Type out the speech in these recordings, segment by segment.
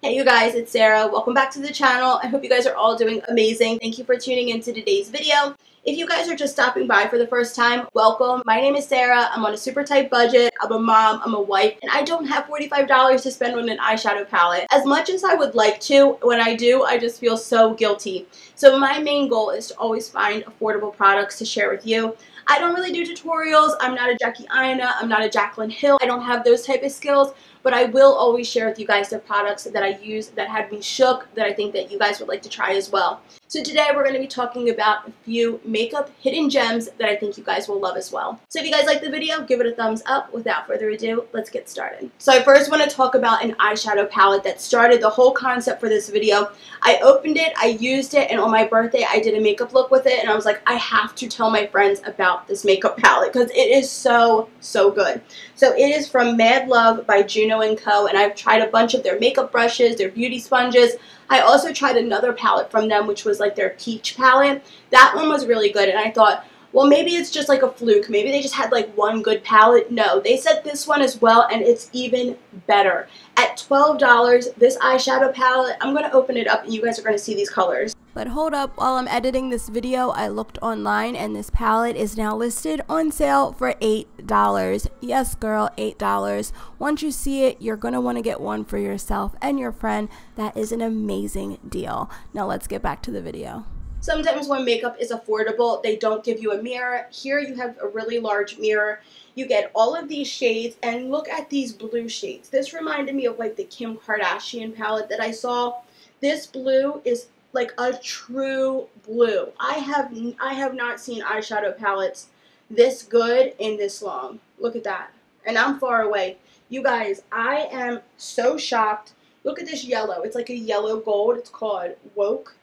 Hey you guys, it's Sarah. Welcome back to the channel. I hope you guys are all doing amazing. Thank you for tuning into today's video. If you guys are just stopping by for the first time, welcome. My name is Sarah. I'm on a super tight budget. I'm a mom, I'm a wife, and I don't have $45 to spend on an eyeshadow palette. As much as I would like to, when I do, I just feel so guilty. So my main goal is to always find affordable products to share with you. I don't really do tutorials. I'm not a Jackie Aina. I'm not a Jaclyn Hill. I don't have those type of skills, but I will always share with you guys the products that I use that had me shook that I think that you guys would like to try as well. So today we're going to be talking about a few makeup hidden gems that I think you guys will love as well. So if you guys like the video, give it a thumbs up. Without further ado, let's get started. So I first want to talk about an eyeshadow palette that started the whole concept for this video. I opened it, I used it, and on my birthday I did a makeup look with it, and I was like, I have to tell my friends about this makeup palette because it is so good. So it is from Mad Love by Juno Co, and I've tried a bunch of their makeup brushes, their beauty sponges. I also tried another palette from them, which was like their peach palette. That one was really good, and I thought, well, maybe it's just like a fluke. Maybe they just had like one good palette. No, they said this one as well, and it's even better. At $12, this eyeshadow palette, I'm going to open it up, and you guys are going to see these colors. But hold up, while I'm editing this video, I looked online, and this palette is now listed on sale for $8. Yes, girl, $8. Once you see it, you're going to want to get one for yourself and your friend. That is an amazing deal. Now let's get back to the video. Sometimes when makeup is affordable, they don't give you a mirror. Here you have a really large mirror. You get all of these shades, and look at these blue shades. This reminded me of like the Kim Kardashian palette that I saw. This blue is like a true blue. I have not seen eyeshadow palettes this good and this long. Look at that. And I'm far away. You guys, I am so shocked. Look at this yellow. It's like a yellow gold. It's called Woke.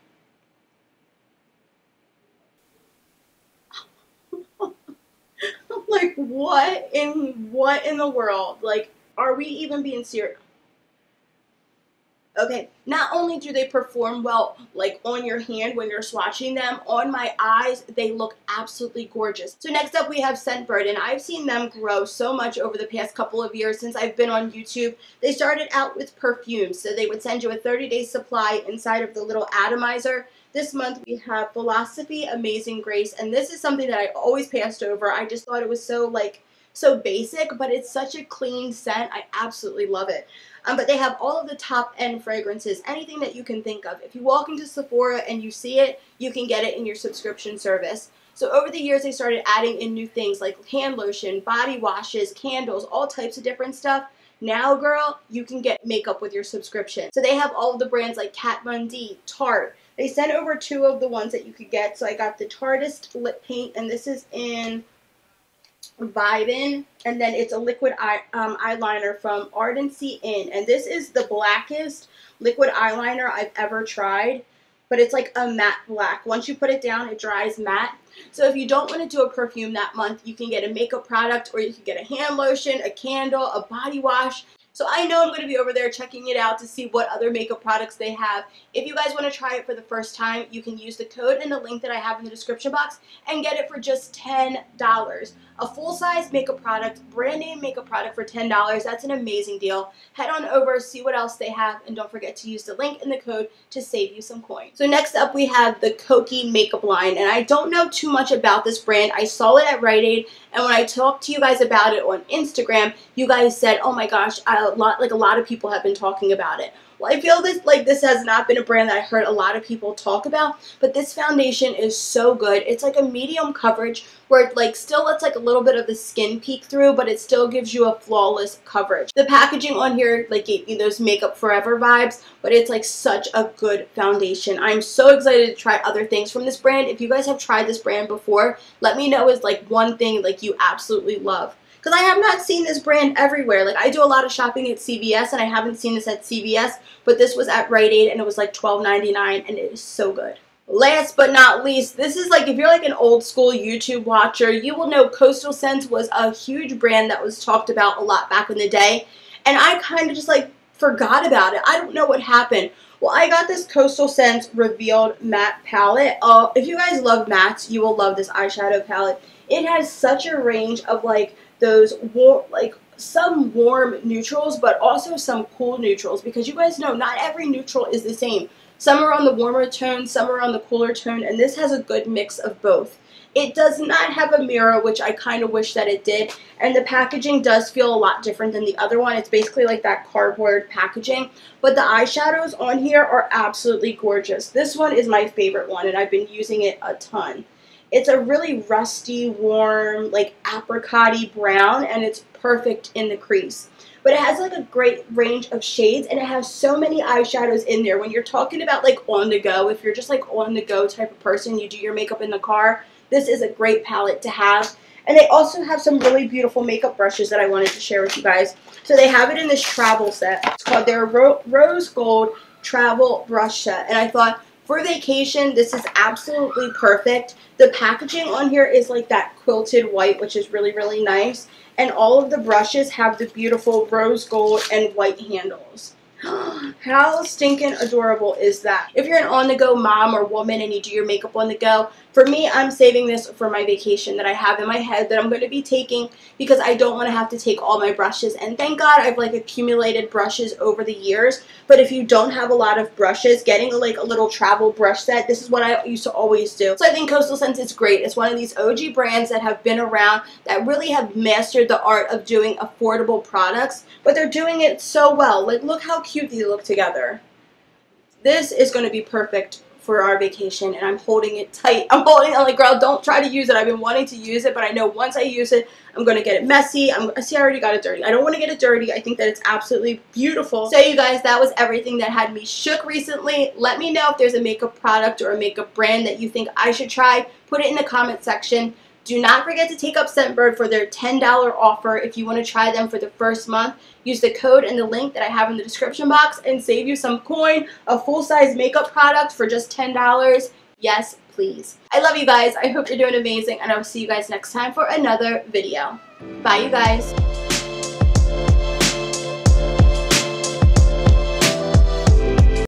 Like, what in the world? Like, are we even being serious? Okay, not only do they perform well, like, on your hand when you're swatching them, on my eyes, they look absolutely gorgeous. So next up, we have Scentbird, and I've seen them grow so much over the past couple of years since I've been on YouTube. They started out with perfumes, so they would send you a 30-day supply inside of the little atomizer. This month, we have Philosophy Amazing Grace, and this is something that I always passed over. I just thought it was so basic, but it's such a clean scent. I absolutely love it. But they have all of the top-end fragrances, anything that you can think of. If you walk into Sephora and you see it, you can get it in your subscription service. So over the years, they started adding in new things like hand lotion, body washes, candles, all types of different stuff. Now, girl, you can get makeup with your subscription. So they have all of the brands like Kat Von D, Tarte. They sent over two of the ones that you could get. So I got the Tardis Lip Paint, and this is in Vibin, and then it's a liquid eyeliner from Ardency In, and this is the blackest liquid eyeliner I've ever tried, but it's like a matte black. Once you put it down, it dries matte. So if you don't want to do a perfume that month, you can get a makeup product, or you can get a hand lotion, a candle, a body wash. So I know I'm going to be over there checking it out to see what other makeup products they have. If you guys want to try it for the first time, you can use the code and the link that I have in the description box and get it for just $10. A full-size makeup product, brand name makeup product for $10. That's an amazing deal. Head on over, see what else they have, and don't forget to use the link and the code to save you some coins. So next up, we have the Cokie Makeup line, and I don't know too much about this brand. I saw it at Rite Aid, and when I talked to you guys about it on Instagram, you guys said, oh my gosh, a lot of people have been talking about it. Well, I feel this has not been a brand that I heard a lot of people talk about, but this foundation is so good. It's like a medium coverage where it still lets like a little bit of the skin peek through, but it still gives you a flawless coverage. The packaging on here gave me those Makeup Forever vibes, but it's like such a good foundation. I'm so excited to try other things from this brand. If you guys have tried this brand before, let me know is like one thing like you absolutely love. Because I have not seen this brand everywhere. Like, I do a lot of shopping at CVS, and I haven't seen this at CVS, but this was at Rite Aid, and it was like $12.99, and it is so good. Last but not least, this is like, if you're like an old school YouTube watcher, you will know Coastal Scents was a huge brand that was talked about a lot back in the day, and I kind of just like forgot about it. I don't know what happened. Well, I got this Coastal Scents Revealed Matte Palette. If you guys love mattes, you will love this eyeshadow palette. It has such a range of like those some warm neutrals, but also some cool neutrals, because you guys know not every neutral is the same. Some are on the warmer tone, some are on the cooler tone, and this has a good mix of both. It does not have a mirror, which I kind of wish that it did, and the packaging does feel a lot different than the other one. It's basically like that cardboard packaging, but the eyeshadows on here are absolutely gorgeous. This one is my favorite one, and I've been using it a ton. It's a really rusty, warm, like apricot-y brown, and it's perfect in the crease. But it has like a great range of shades, and it has so many eyeshadows in there. When you're talking about like on the go, if you're just like on the go type of person, you do your makeup in the car, this is a great palette to have. And they also have some really beautiful makeup brushes that I wanted to share with you guys. So they have it in this travel set. It's called their Rose Gold Travel Brush Set. And I thought, for vacation, this is absolutely perfect. The packaging on here is like that quilted white, which is really, really nice. And all of the brushes have the beautiful rose gold and white handles. How stinking adorable is that? If you're an on-the-go mom or woman and you do your makeup on the go, for me, I'm saving this for my vacation that I have in my head that I'm going to be taking, because I don't want to have to take all my brushes. And thank God I've like accumulated brushes over the years. But if you don't have a lot of brushes, getting like a little travel brush set, this is what I used to always do. So I think Coastal Scents is great. It's one of these OG brands that have been around, that really have mastered the art of doing affordable products, but they're doing it so well. Like, look how cute these look together. This is going to be perfect for our vacation, and I'm holding it tight. I'm like, girl, don't try to use it. I've been wanting to use it, but I know once I use it, I'm going to get it messy. See, I already got it dirty. I don't want to get it dirty. I think that it's absolutely beautiful. So you guys, that was everything that had me shook recently. Let me know if there's a makeup product or a makeup brand that you think I should try. Put it in the comment section. Do not forget to take up Scentbird for their $10 offer if you want to try them for the first month. Use the code and the link that I have in the description box and save you some coin, a full-size makeup product for just $10. Yes, please. I love you guys. I hope you're doing amazing, and I will see you guys next time for another video. Bye, you guys.